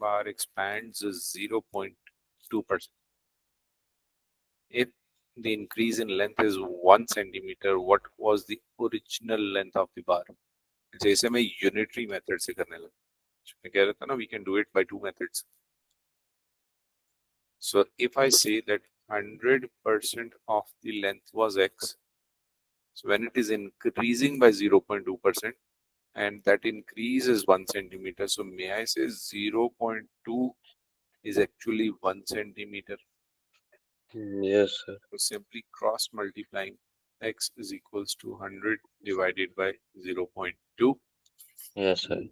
bar expands 0.2%. If the increase in length is 1 centimeter, what was the original length of the bar? जैसे मैं unitary method से करने लगा, मैं कह रहा था ना, we can do it by two methods. So if I say that 100% of the length was x, so when it is increasing by 0.2%, and that increase is 1 centimeter, so may I say 0.2 is actually 1 centimeter? Yes, sir. So simply cross multiplying x is equals to 100 divided by 0.2. Yes, sir.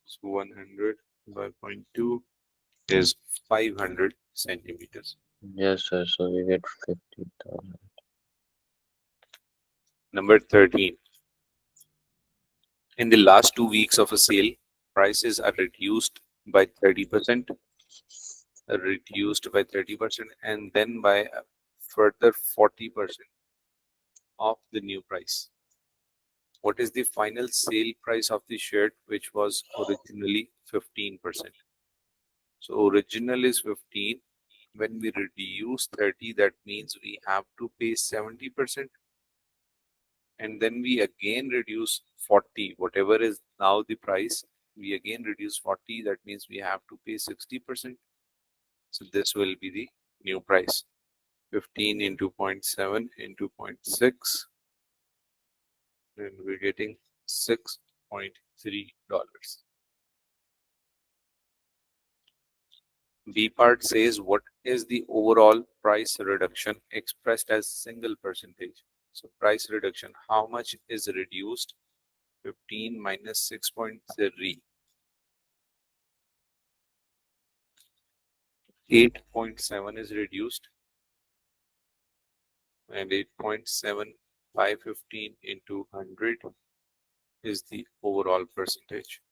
So 100 by 0.2 is 500 centimeters. Yes, sir. So we get 50,000. Number 13. In the last 2 weeks of a sale, prices are reduced by 30%, and then by a further 40% of the new price. What is the final sale price of the shirt, which was originally 15%? So original is 15. When we reduce 30, that means we have to pay 70%. And then we again reduce 40. Whatever is now the price, we again reduce 40. That means we have to pay 60%. So this will be the new price. 15 into 0.7 into 0.6. Then we're getting $6.3. B part says what is the overall price reduction expressed as single percentage. So price reduction, how much is reduced? 15 minus 6.3. 8.7 is reduced, and 8.7515 into 100 is the overall percentage.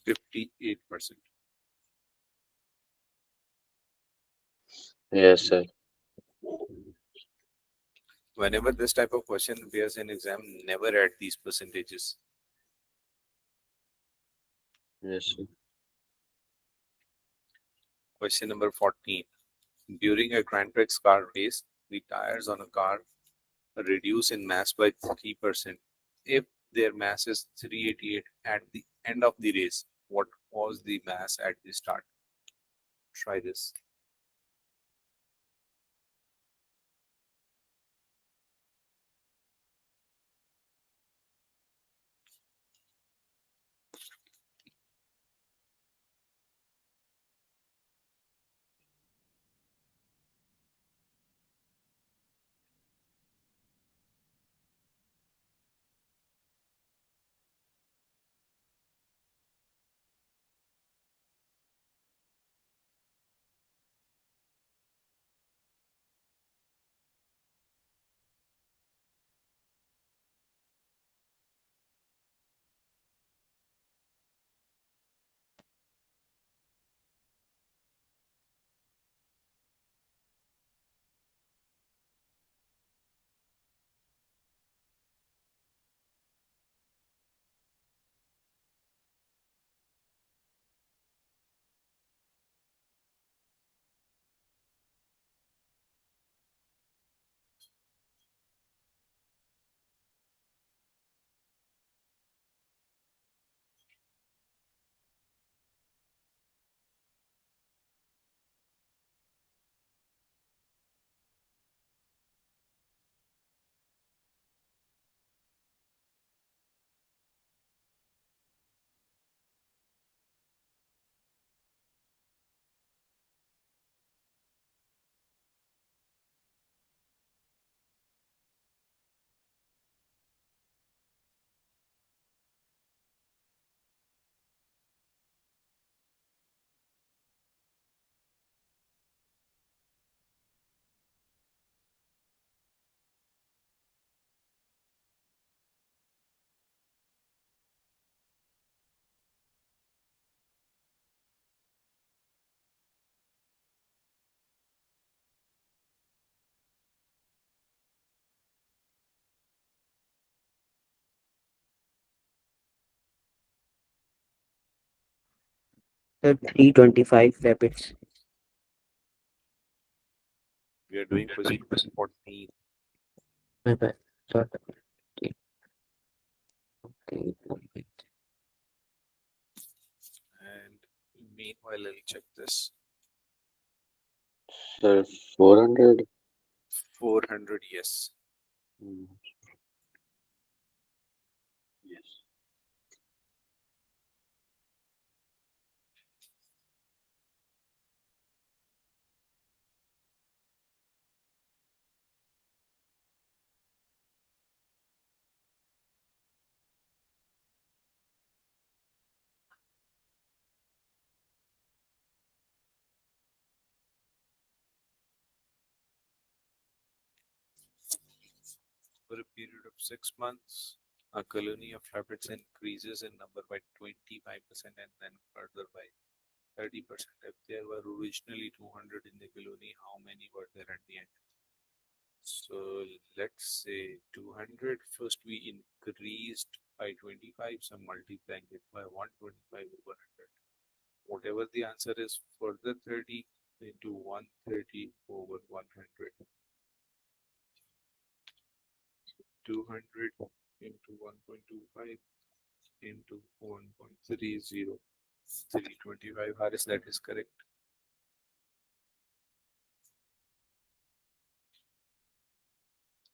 58%. Yes, sir. Whenever this type of question appears in exam, never add these percentages. Yes, sir. Question number 14. During a Grand Prix car race, the tires on a car reduce in mass by 3%. If their mass is 388 at the end of the race, what was the mass at the start? Try this. Sir, 325 rabbits. We are doing question 14. My bad. Sorry. Okay, okay, okay. And meanwhile, I'll check this. Sir, 400. 400, yes. Mm, yes. For a period of 6 months, a colony of rabbits increases in number by 25% and then further by 30%. If there were originally 200 in the colony, how many were there at the end? So let's say 200. First, we increased by 25, so multiplying it by 125 over 100. Whatever the answer is, further 30 into 130 over 100. 200 into 1.25 into 1.30. 325. Haris, that is correct.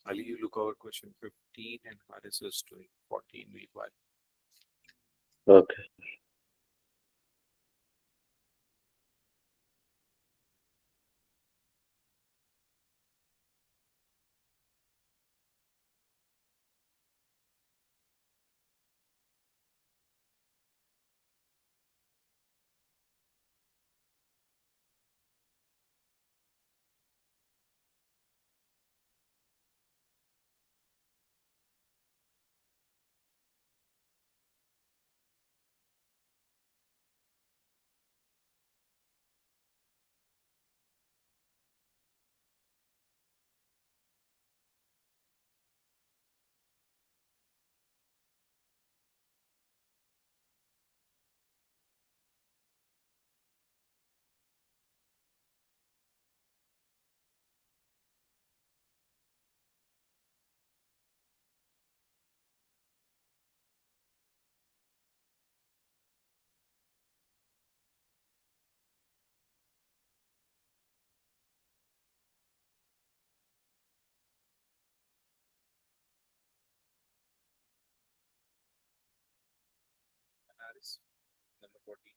Ali, you look over question 15 and Haris is doing 14 meanwhile. Okay. Haris, number 14.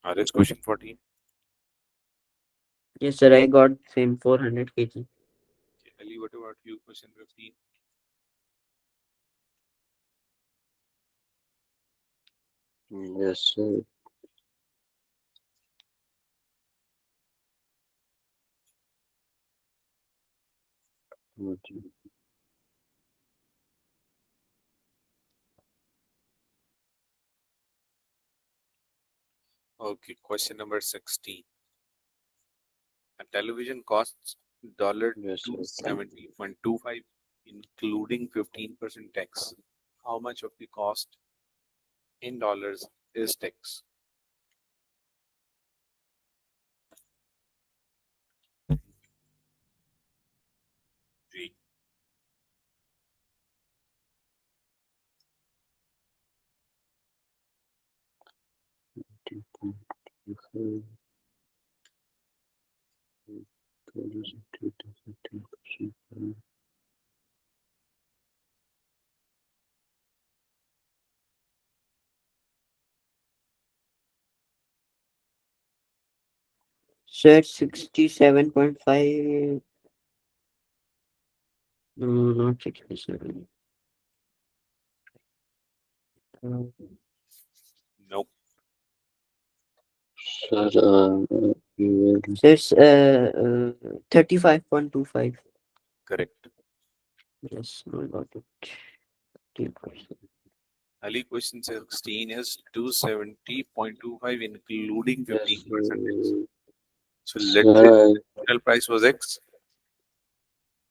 Haris, question 14. Yes, sir, I got same 400 kg. Okay, Ali, what about you? Question 15. Yes, sir. Okay. Okay, question number 16. A television costs dollar Yes, two sir. seventy point two five, including 15% tax. How much of the cost in dollars is tax? G. 2.25. 10%. Sir, 67.5. No, not 67. Uh, Nope. Sir, you will. Sir, 35.25. Correct. Yes, I got it. 10%. Ali, question 16 is 270.25 including Yes, 15%. So let's say sir, original price was X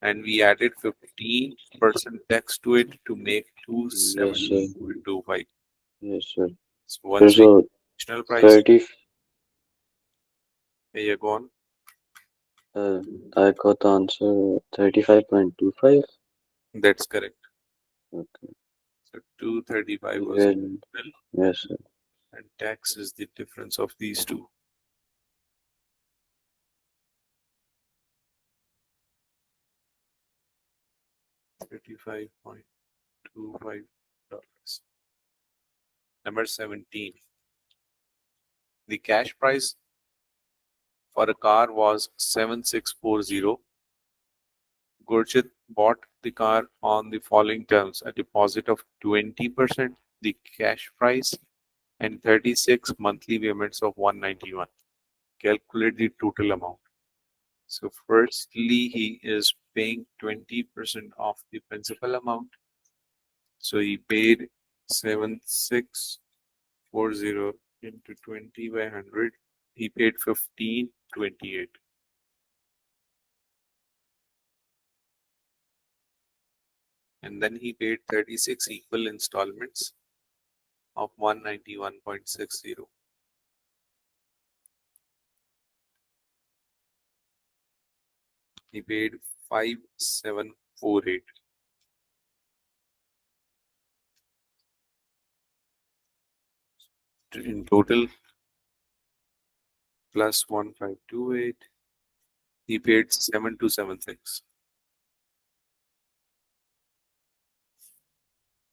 and we added 15% tax to it to make yes, sir. 270.25. Yes, sir. So Sir, once we so original price, 30, here you go on. uh, I got the answer 35.25. That's correct. Okay. So 235 was Well, original yes, sir. and tax is the difference of these two. 35.25 dollars. Number 17. The cash price for a car was 7640. Gurjit bought the car on the following terms: a deposit of 20%, the cash price, and 36 monthly payments of 191. Calculate the total amount. So, firstly, he is paying 20% of the principal amount. So, he paid 7640 into 20 by 100. He paid 1528. And then he paid 36 equal installments of 191.60. He paid 5748. In total, plus 1528, he paid 7276.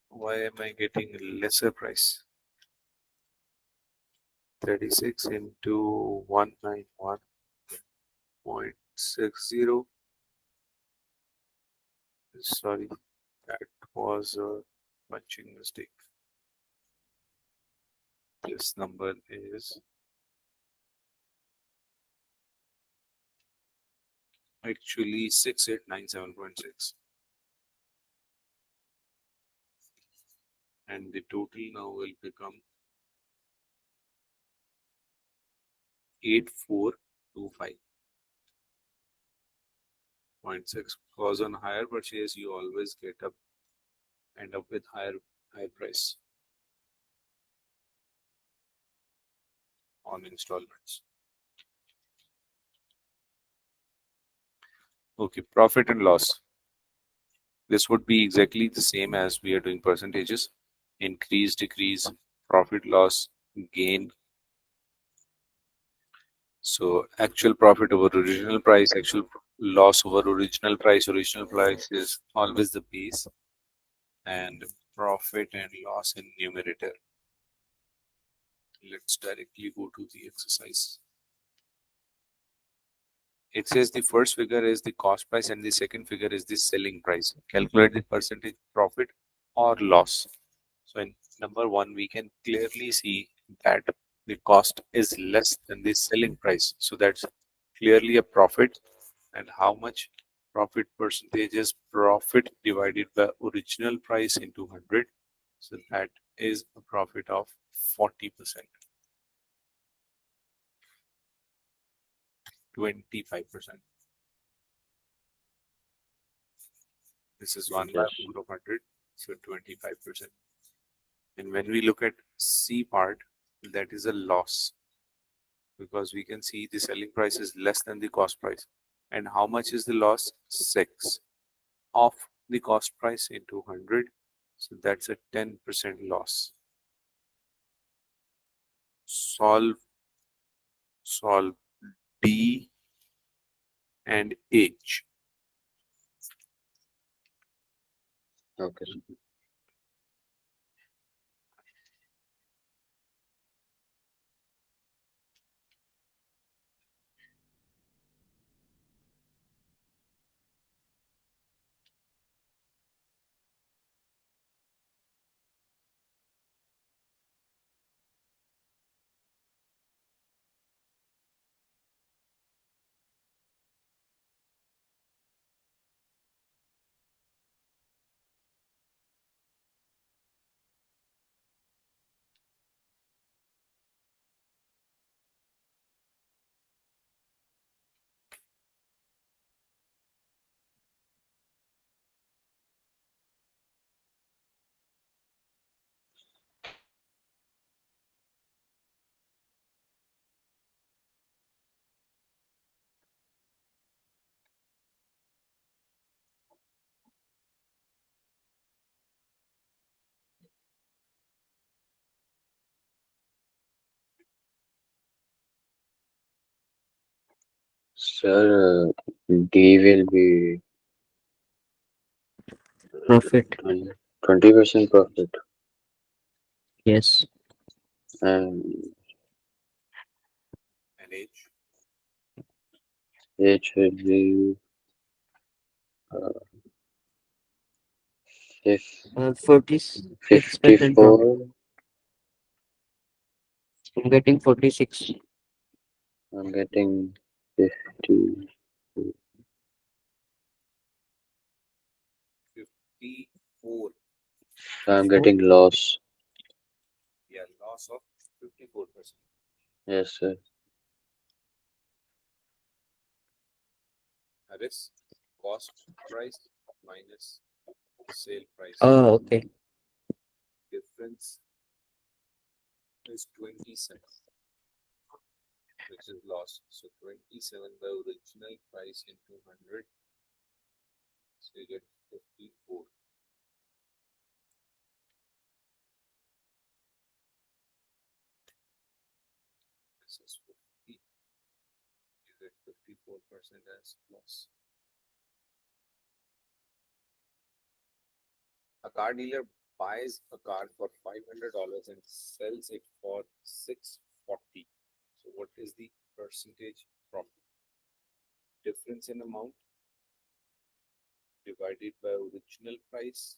Why am I getting a lesser price? 36 into 191.60. Sorry, that was a punching mistake. This number is actually 6897.6. And the total now will become 8425.6, because on higher purchase you always end up with higher price on installments. Okay, profit and loss. This would be exactly the same as we are doing percentages: increase, decrease, profit, loss, gain. So actual profit over original price, actual loss over original price. Original price is always the base, and profit and loss in numerator. Let's directly go to the exercise. It says the first figure is the cost price and the second figure is the selling price. Calculate the percentage profit or loss. So in number one, we can clearly see that the cost is less than the selling price. So that's clearly a profit. And how much profit percentage is profit divided by original price into 100. So that is a profit of 40%, 25%. This is 1 by Yes, 4 of 100, so 25%. And when we look at C part, that is a loss because we can see the selling price is less than the cost price. And how much is the loss? 6 of the cost price into 100. So that's a 10% loss. Solve, solve D and H. okay, sir. Sir, D will be Profit. 20% profit, Yes. and And H. H will be uh, fif- 46% profit. 54. I'm getting 46. I'm getting 50. 54. So I'm Four. getting loss. Yeah, loss of 54%. Yes, sir. That is cost price minus sale price. Oh, okay. Difference is 27, which is loss. So 27 by original price into 100. So you get 54. This is 50. You get 54% as loss. A car dealer buys a car for $500 and sells it for 640. So what is the percentage profit? Difference in amount divided by original price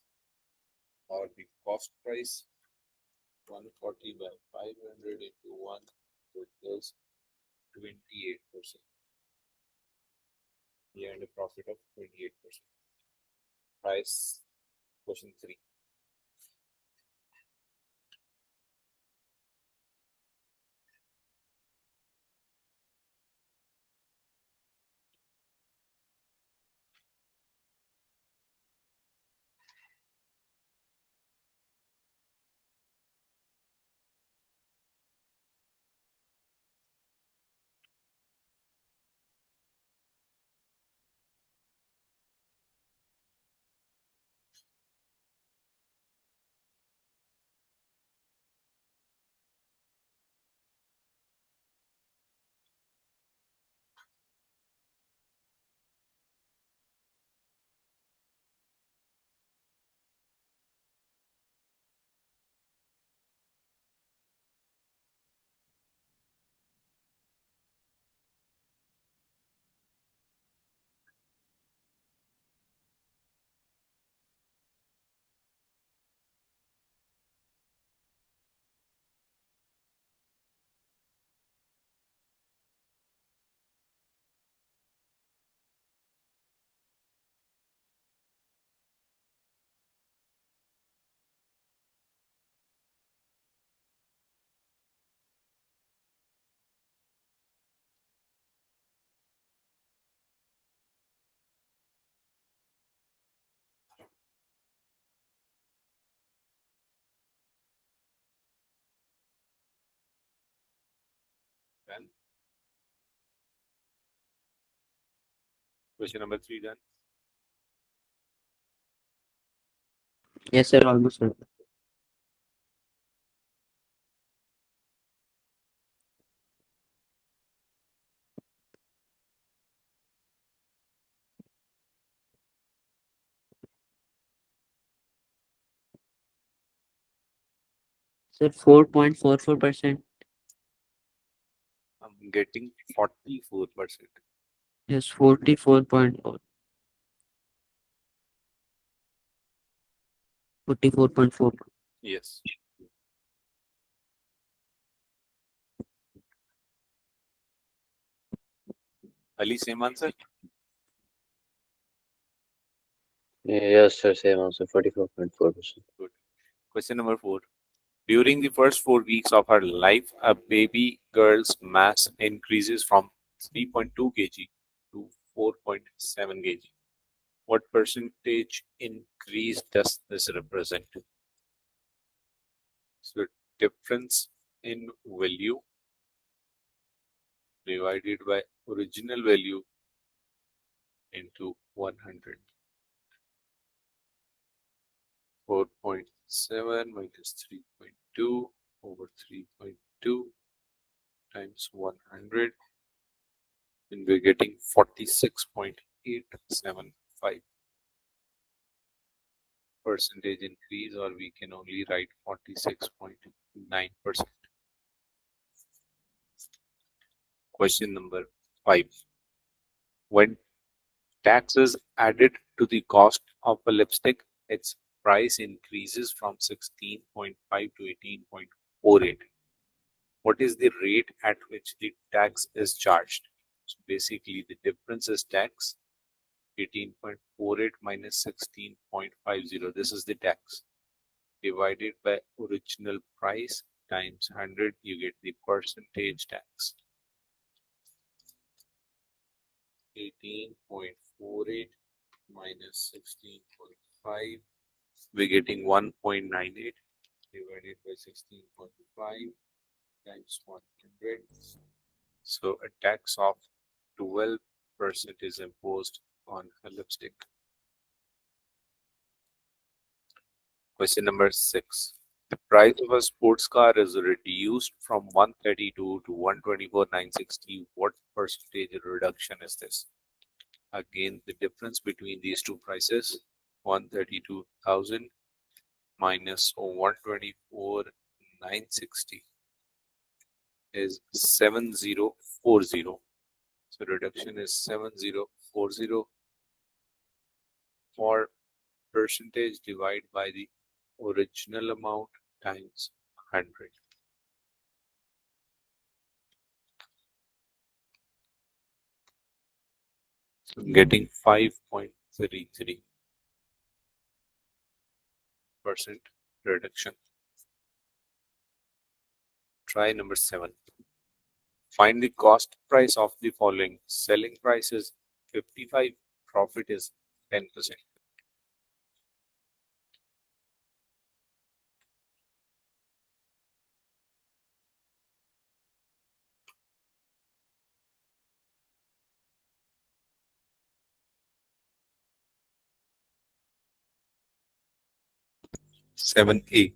or the cost price, 140 by 500 into 1, so it gives 28%. He earned a profit of 28%. Price, question 3. Done. Question number 3 done. Yes, sir. Almost done. Sir, 4.44%. I'm getting 44%. Yes, 44.4. 44.4. Yes. Ali, same answer? Yes, sir. Same answer. 44.4%. Good. Question number 4. During the first 4 weeks of her life, a baby girl's mass increases from 3.2 kg to 4.7 kg. What percentage increase does this represent? So difference in value divided by original value into 100. 4.7 minus 3.2 over 3.2 times 100. and we're getting 46.875 percentage increase, or we can only write 46.9%. Question number 5. When tax is added to the cost of a lipstick, its price increases from 16.5 to 18.48. What is the rate at which the tax is charged? So basically, the difference is tax. 18.48 minus 16.50. This is the tax. Divided by original price times 100, you get the percentage tax. 18.48 minus 16.5, we're getting 1.98 divided by 16.5 times 100. So a tax of 12% is imposed on a lipstick. Question number 6. The price of a sports car is reduced from 132 to 124,960. What percentage reduction is this? Again, the difference between these two prices, 132,000 minus 124,960 is 7040. So reduction is 7040, or percentage divided by the original amount times 100. So I'm getting 5.33% reduction. Try number 7. Find the cost price of the following. Selling price is 55, profit is 10%. Seven A.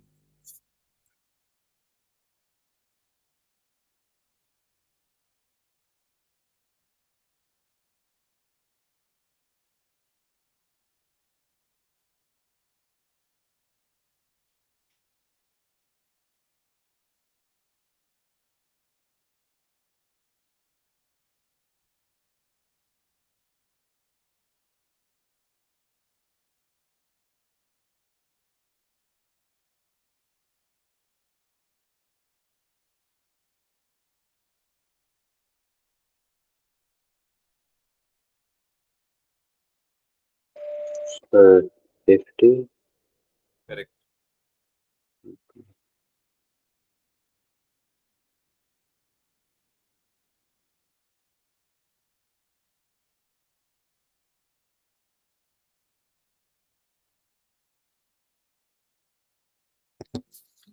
Sir, 50. Correct.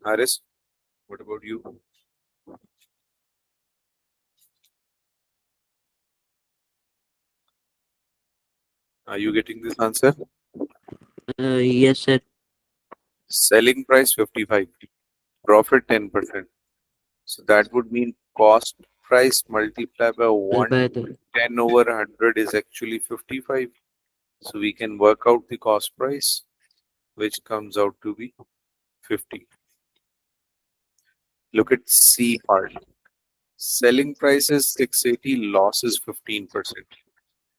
Haris, what about you? Are you getting this answer? Yes, sir. Selling price 55, profit 10%. So that would mean cost price multiplied by By the 110 over 100 is actually 55. So we can work out the cost price, which comes out to be 50. Look at C part. Selling price is 680, loss is 15%.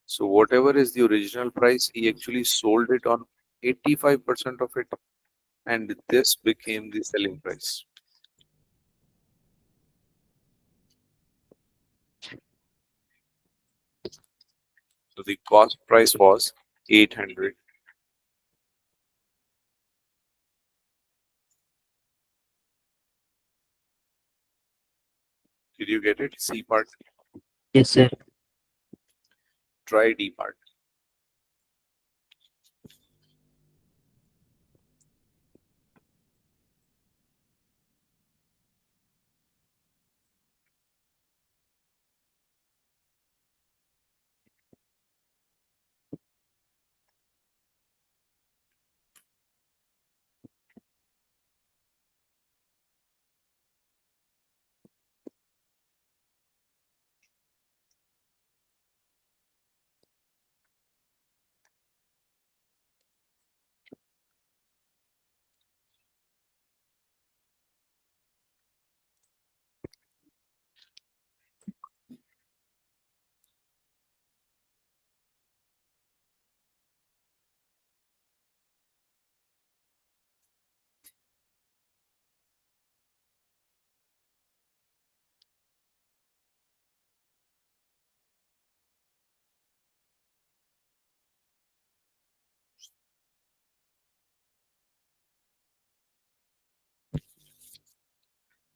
So whatever is the original price, he actually sold it on 85% of it, and this became the selling price. So the cost price was 800. Did you get it? C part. yes, sir. Try D part.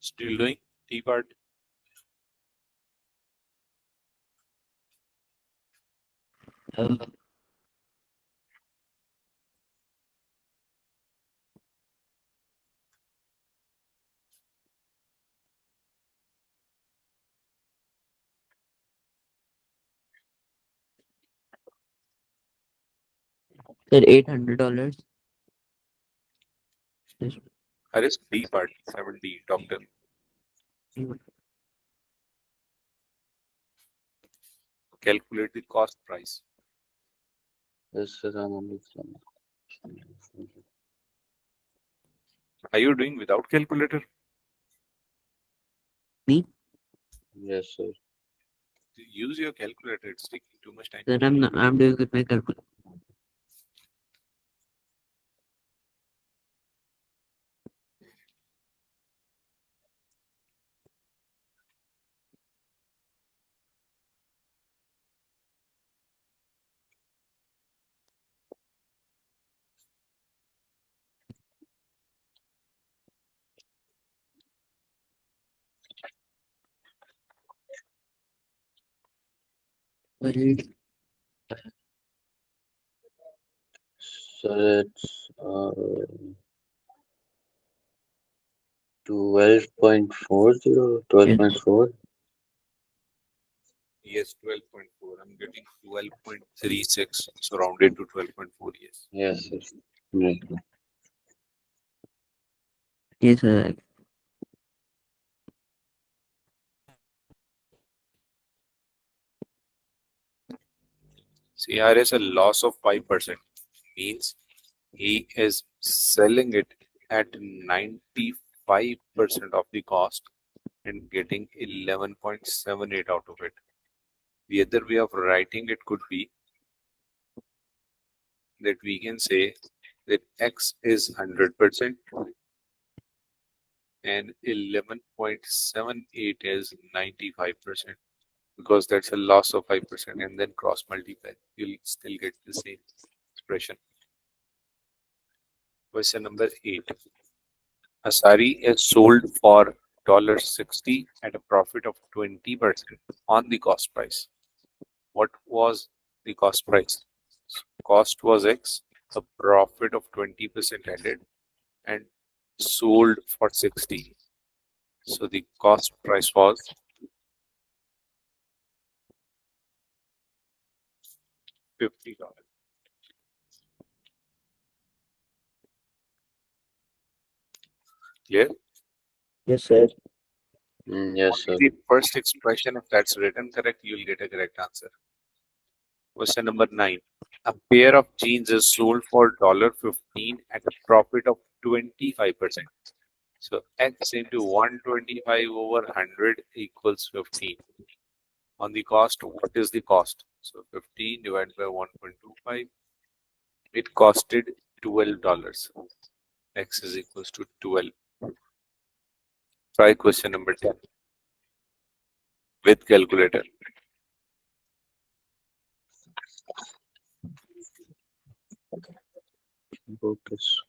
Still doing D part? Uh, sir, $800. Yes. Haris, D part, 7D, doctor. Calculate the cost price. Yes, sir, I'm on the phone. Are you doing without calculator? Me? Yes, sir. Use your calculator. It's taking too much time. Sir, I'm doing with my calculator. Well, Sir, it's 12.40, 12.4. Yes, 12.4. I'm getting 12.36. So rounded to 12.4. Yes. Yes, sir. Right. yes, sir. See, here is a loss of 5%. Means he is selling it at 95% of the cost and getting 11.78 out of it. The other way of writing it could be that we can say that X is 100% and 11.78 is 95%, because that's a loss of 5%, and then cross multiply. You'll still get the same expression. Question number 8. A sari is sold for $60 at a profit of 20% on the cost price. What was the cost price? Cost was X, a profit of 20% added, and sold for 60. So the cost price was $50. Clear? Yes, sir. Yes, Only sir. the first expression, if that's written correct, you'll get a correct answer. Question number 9. A pair of jeans is sold for $15 at a profit of 25%. So X into 125 over 100 equals 15. On the cost, what is the cost? So 15 divided by 1.25. It costed $12. X is equals to 12. Try question number 10 with calculator. Book is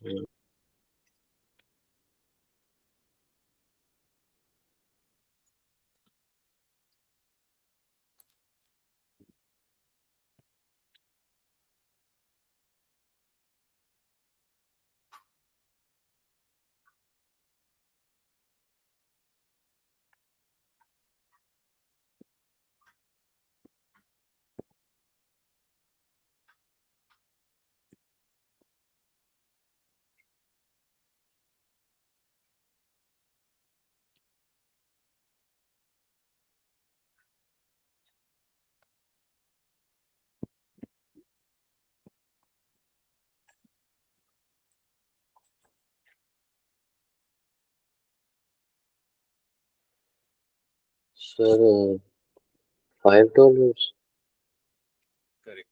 sir, $5. Correct.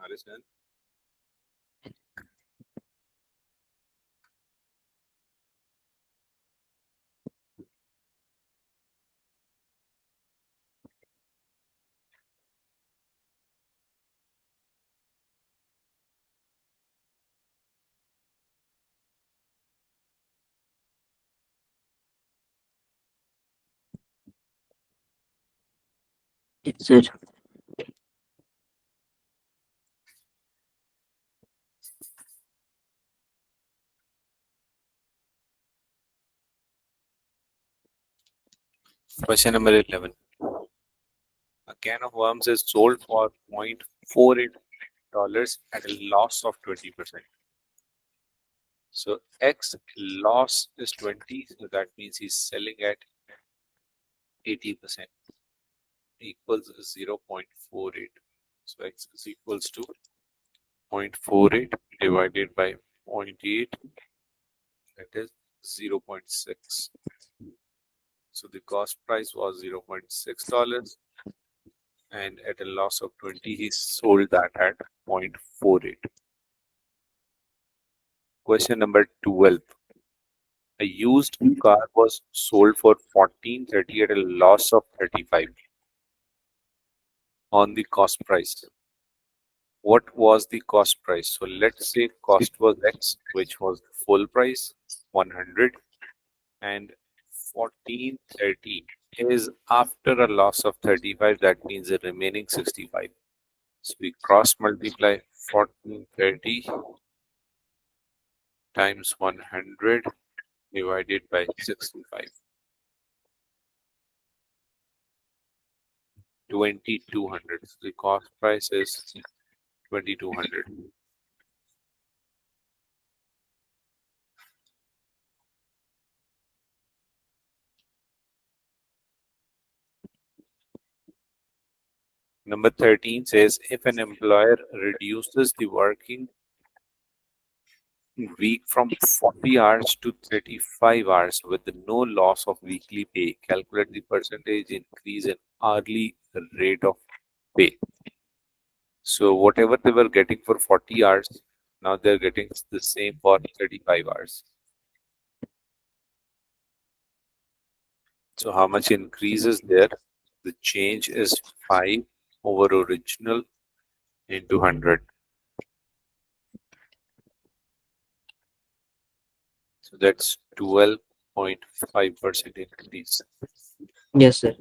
Understand? Yes, sir. Question number 11. A can of worms is sold for $0.48 at a loss of 20%. So X loss is 20, so that means he's selling at 80%, equals 0.48. So X is equals to 0.48 divided by 0.8, that is 0.6. So the cost price was $0.6, and at a loss of 20, he sold that at 0.48. Question number 12. A used car was sold for 1430 at a loss of 35 on the cost price. What was the cost price? So let's say cost was X, which was the full price, 100, and 1430 is after a loss of 35, that means the remaining 65. So we cross multiply 1430 times 100 divided by 65. 2200. So the cost price is 2200. Number 13 says if an employer reduces the working week from 40 hours to 35 hours with no loss of weekly pay, calculate the percentage increase in hourly rate of pay. So whatever they were getting for 40 hours, now they're getting the same for 35 hours. So how much increase is there? The change is 5 over original into 100. So that's 12.5% increase. Yes, sir.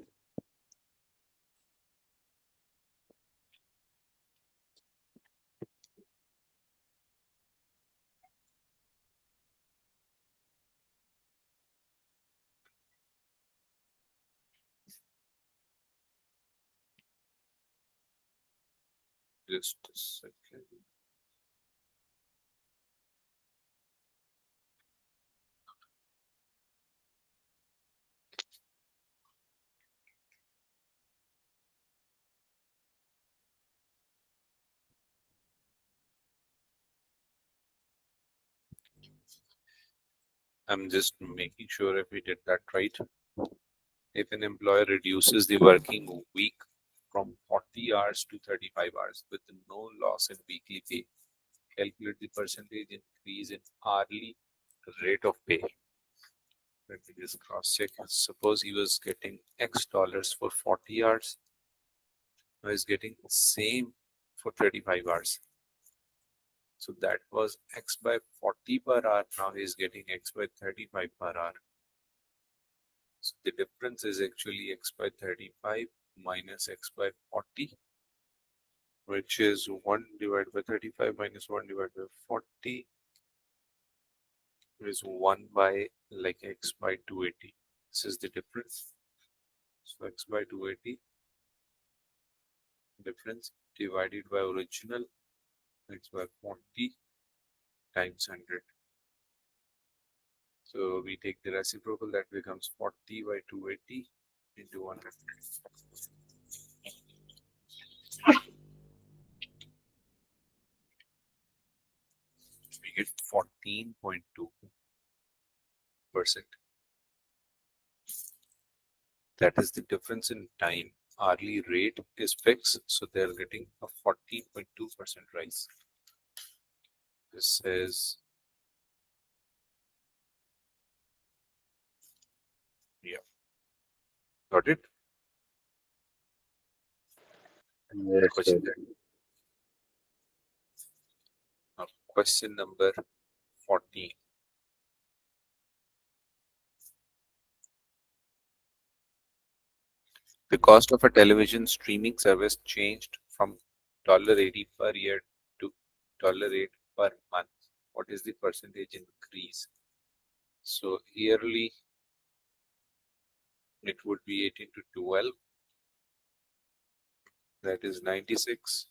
Just a second. I'm just making sure if we did that right. If an employer reduces the working week from 40 hours to 35 hours with no loss in weekly pay, calculate the percentage increase in hourly rate of pay. Let me just cross check. Suppose he was getting X dollars for 40 hours. Now he's getting the same for 35 hours. So that was X by 40 per hour. Now he's getting X by 35 per hour. So the difference is actually X by 35 minus X by 40, which is 1 divided by 35 minus 1 divided by 40 is 1 by like X by 280. This is the difference. So X by 280 difference divided by original X by 40 times 100. So we take the reciprocal, that becomes 40 by 280 into 100. We get 14.2%. That is the difference in time. Hourly rate is fixed, so they're getting a 14.2% rise. This is, yeah, got it? Yes, sir. Question, question number 14. The cost of a television streaming service changed from $80 per year to $8 per month. What is the percentage increase? So yearly it would be 18 to 12, that is 96.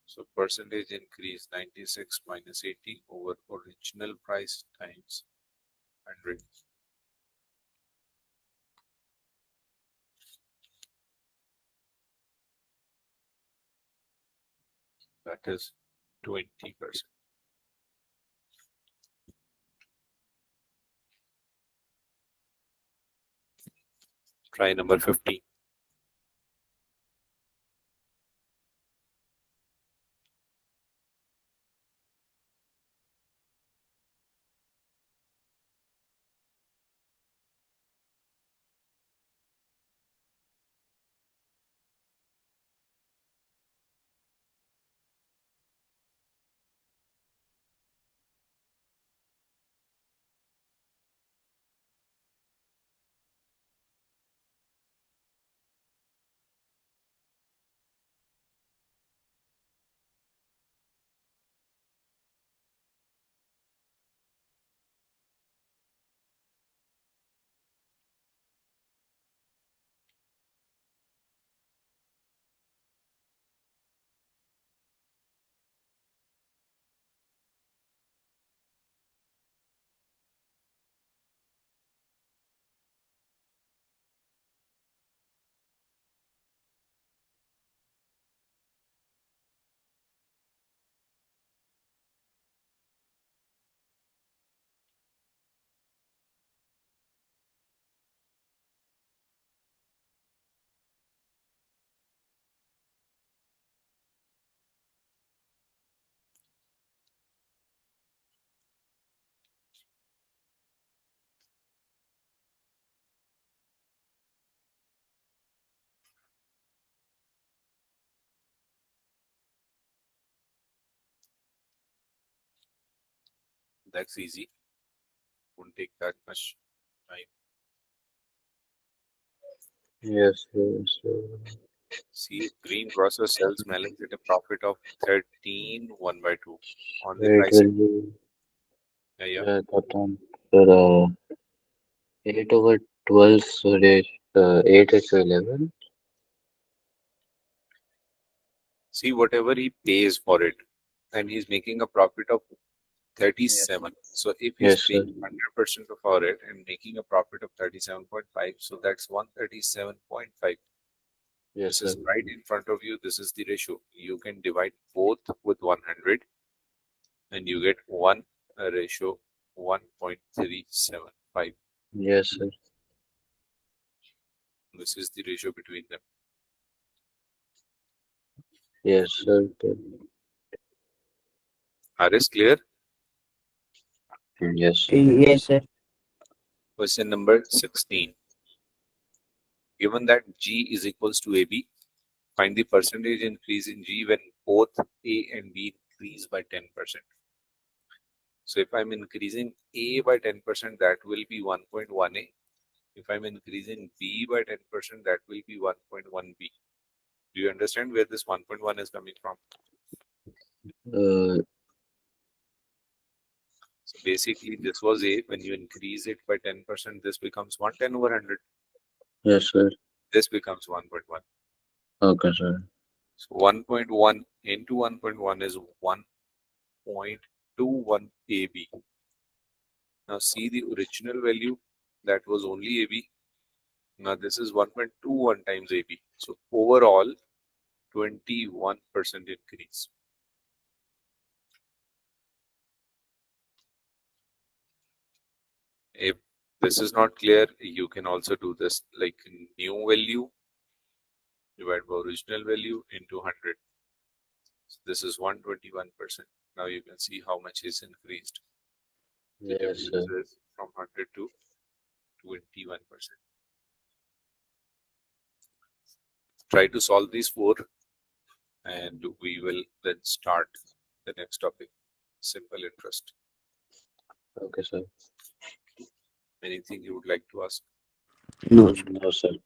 So percentage increase 96 minus 80 over original price times 100. That is 20%. Try number 15. That's easy. Won't take that much time. Yes, yes, yes. See, green grocer sells melons at a profit of 13 1 by 2 on the It will pricing. be Yeah, yeah. got on. Sir, 8 over 12, so 8 is to 11. See, whatever he pays for it, and he's making a profit of Yes, 37. So if he's yes, sir. paying 100% for it and making a profit of 37.5, so that's 137.5. Yes, This sir. is right in front of you. This is the ratio. You can divide both with 100 and you get one ratio 1.375. Yes, sir. This is the ratio between them. Yes, sir. RS clear? Yes, sir. Yes, sir. Question number 16. Given that G is equals to AB, find the percentage increase in G when both A and B increase by 10%. So if I'm increasing A by 10%, that will be 1.1A. If I'm increasing B by 10%, that will be 1.1B. Do you understand where this 1.1 is coming from? Uh, So basically, this was A. When you increase it by 10%, this becomes 110 over 100. yes, sir. This becomes 1.1. Okay, sir. So 1.1 into 1.1 is 1.21 AB. Now see the original value, that was only AB. Now this is 1.21 times AB. So overall, 21% increase. If this is not clear, you can also do this like new value divided by original value into 100. So this is 121%. Now you can see how much is increased. The Yes, difference sir. is from 100 to 21%. Try to solve these four and we will then start the next topic, simple interest. Okay, sir. Anything you would like to ask? No, sir. No, sir.